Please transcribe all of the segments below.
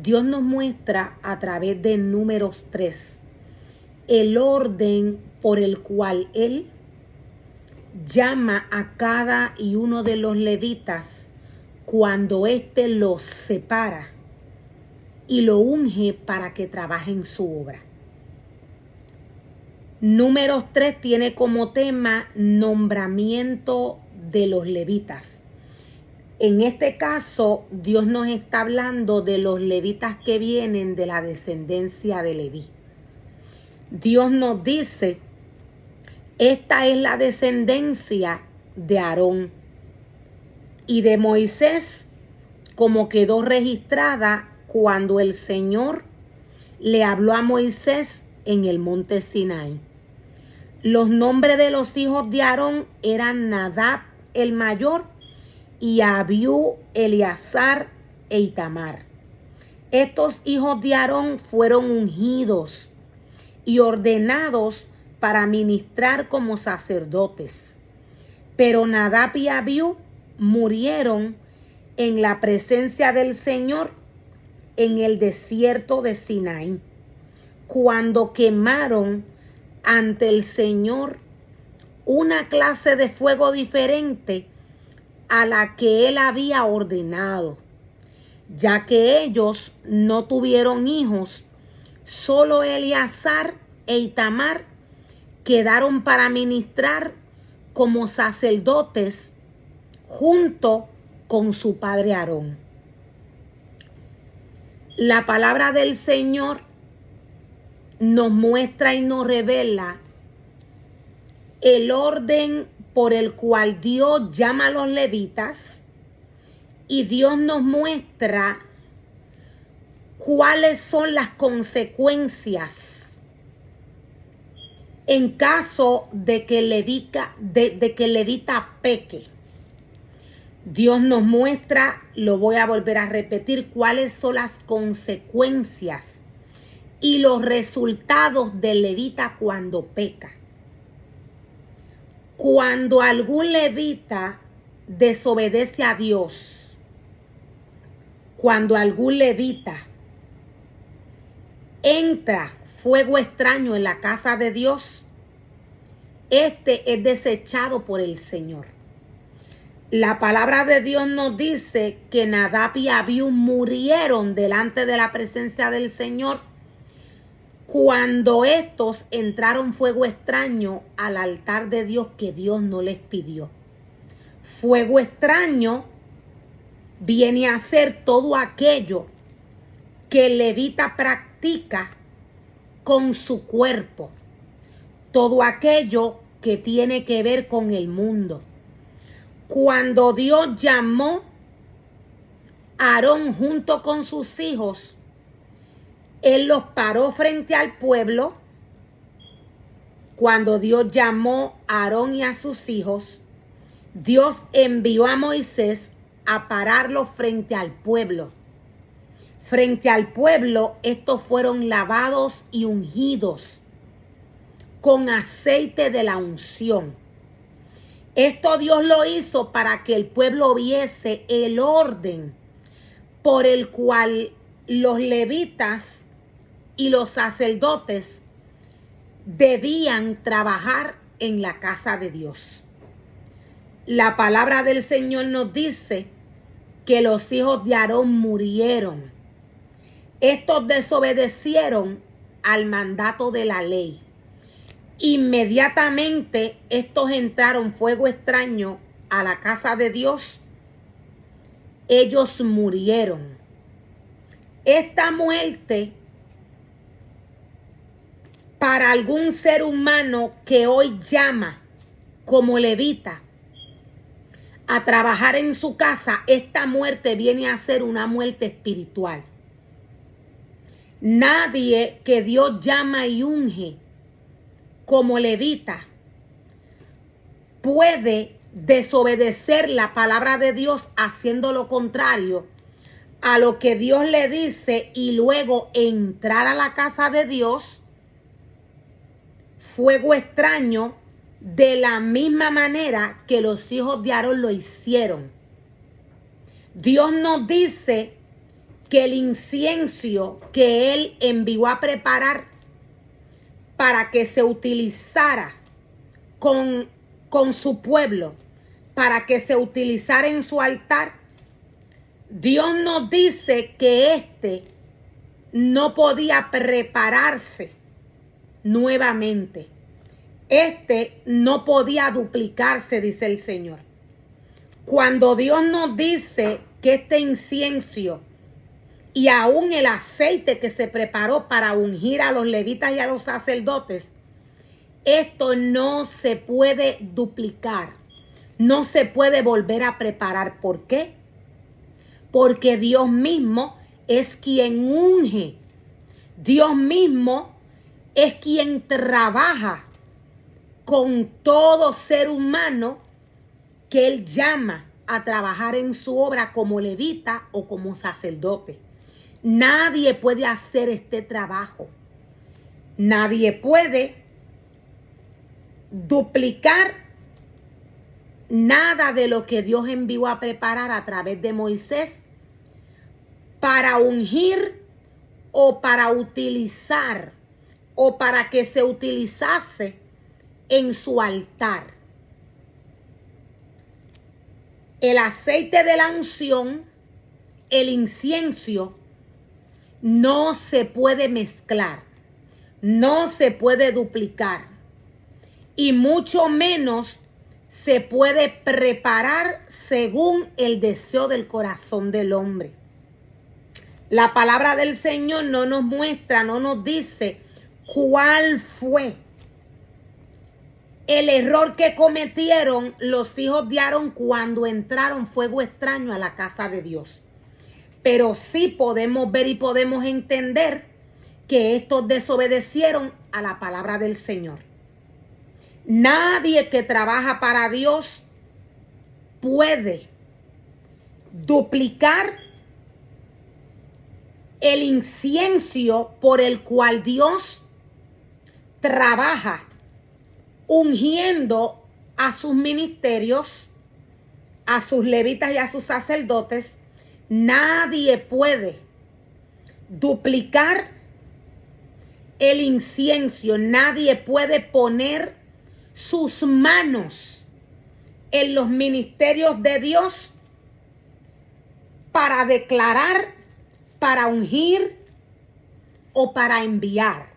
Dios nos muestra a través de Números 3 el orden por el cual Él llama a cada y uno de los levitas cuando éste los separa y lo unge para que trabaje en su obra. Números 3 tiene como tema nombramiento de los levitas. En este caso, Dios nos está hablando de los levitas que vienen de la descendencia de Leví. Dios nos dice: esta es la descendencia de Aarón y de Moisés, como quedó registrada cuando el Señor le habló a Moisés en el monte Sinaí. Los nombres de los hijos de Aarón eran Nadab el mayor y Abiú, Eleazar e Itamar. Estos hijos de Aarón fueron ungidos y ordenados para ministrar como sacerdotes. Pero Nadab y Abiú murieron en la presencia del Señor en el desierto de Sinaí, cuando quemaron ante el Señor una clase de fuego diferente a la que Él había ordenado, ya que ellos no tuvieron hijos. Solo Eleazar e Itamar quedaron para ministrar como sacerdotes junto con su padre Aarón. La palabra del Señor nos muestra y nos revela el orden por el cual Dios llama a los levitas, y Dios nos muestra cuáles son las consecuencias en caso de que el levita peque. Dios nos muestra, lo voy a volver a repetir, cuáles son las consecuencias y los resultados del levita cuando peca. Cuando algún levita desobedece a Dios, cuando algún levita entra fuego extraño en la casa de Dios, este es desechado por el Señor. La palabra de Dios nos dice que Nadab y Abiú murieron delante de la presencia del Señor cuando estos entraron fuego extraño al altar de Dios que Dios no les pidió. Fuego extraño viene a ser todo aquello que el levita practica con su cuerpo, todo aquello que tiene que ver con el mundo. Cuando Dios llamó a Aarón junto con sus hijos, Él los paró frente al pueblo. Cuando Dios llamó a Aarón y a sus hijos, Dios envió a Moisés a pararlos frente al pueblo. Frente al pueblo, estos fueron lavados y ungidos con aceite de la unción. Esto Dios lo hizo para que el pueblo viese el orden por el cual los levitas y los sacerdotes debían trabajar en la casa de Dios. La palabra del Señor nos dice que los hijos de Aarón murieron. Estos desobedecieron al mandato de la ley. Inmediatamente estos entraron fuego extraño a la casa de Dios. Ellos murieron. Esta muerte para algún ser humano que hoy llama como levita a trabajar en su casa, esta muerte viene a ser una muerte espiritual. Nadie que Dios llama y unge como levita puede desobedecer la palabra de Dios haciendo lo contrario a lo que Dios le dice y luego entrar a la casa de Dios, fuego extraño, de la misma manera que los hijos de Aarón lo hicieron. Dios nos dice que el incienso que él envió a preparar para que se utilizara con su pueblo, para que se utilizara en su altar, Dios nos dice que no podía prepararse nuevamente. No podía duplicarse, dice el Señor. Cuando Dios nos dice que este incienso y aún el aceite que se preparó para ungir a los levitas y a los sacerdotes, esto no se puede duplicar, no se puede volver a preparar. ¿Por qué? Porque Dios mismo es quien unge. Dios mismo es quien trabaja con todo ser humano que Él llama a trabajar en su obra como levita o como sacerdote. Nadie puede hacer este trabajo. Nadie puede duplicar nada de lo que Dios envió a preparar a través de Moisés para ungir o para utilizar o para que se utilizase en su altar. El aceite de la unción, el incienso, no se puede mezclar, no se puede duplicar y mucho menos se puede preparar según el deseo del corazón del hombre. La palabra del Señor no nos muestra, no nos dice cuál fue el error que cometieron los hijos de Aarón cuando entraron fuego extraño a la casa de Dios. Pero sí podemos ver y podemos entender que estos desobedecieron a la palabra del Señor. Nadie que trabaja para Dios puede duplicar el incienso por el cual Dios trabaja ungiendo a sus ministerios, a sus levitas y a sus sacerdotes. Nadie puede duplicar el incienso, nadie puede poner sus manos en los ministerios de Dios para declarar, para ungir o para enviar.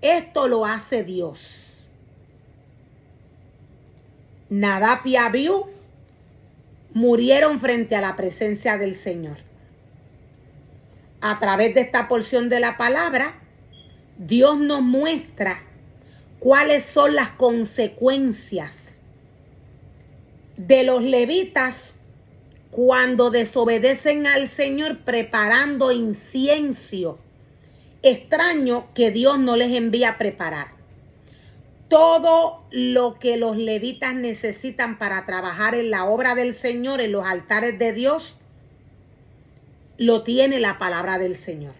Esto lo hace Dios. Nadab y Abiú murieron frente a la presencia del Señor. A través de esta porción de la palabra, Dios nos muestra cuáles son las consecuencias de los levitas cuando desobedecen al Señor preparando incienso extraño que Dios no les envía a preparar. Todo lo que los levitas necesitan para trabajar en la obra del Señor, en los altares de Dios, lo tiene la palabra del Señor.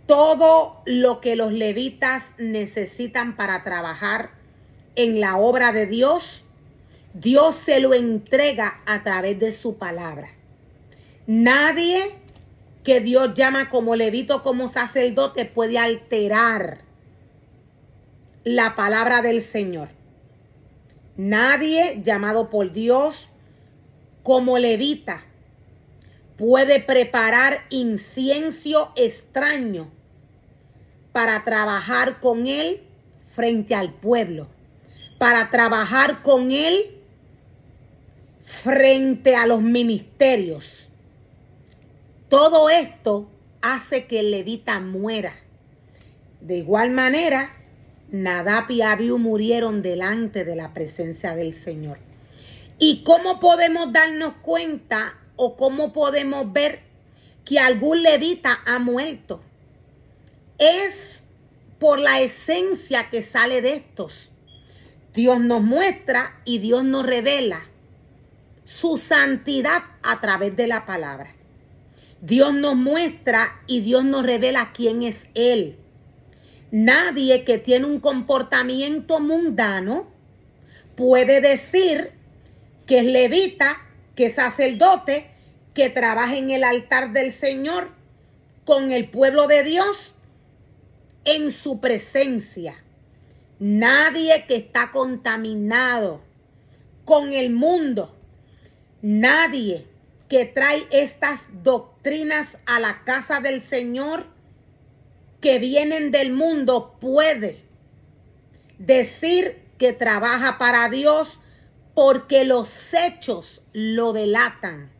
Todo lo que los levitas necesitan para trabajar en la obra de Dios, Dios se lo entrega a través de su palabra. Nadie que Dios llama como levita o como sacerdote puede alterar la palabra del Señor. Nadie llamado por Dios como levita puede preparar incienso extraño para trabajar con él frente al pueblo, para trabajar con él frente a los ministerios. Todo esto hace que el levita muera. De igual manera, Nadab y Abiú murieron delante de la presencia del Señor. ¿Y cómo podemos darnos cuenta o cómo podemos ver que algún levita ha muerto? Es por la esencia que sale de estos. Dios nos muestra y Dios nos revela su santidad a través de la palabra. Dios nos muestra y Dios nos revela quién es Él. Nadie que tiene un comportamiento mundano puede decir que es levita, que es sacerdote, que trabaja en el altar del Señor con el pueblo de Dios en su presencia. Nadie que está contaminado con el mundo. Nadie que trae estas doctrinas a la casa del Señor que vienen del mundo puede decir que trabaja para Dios, porque los hechos lo delatan.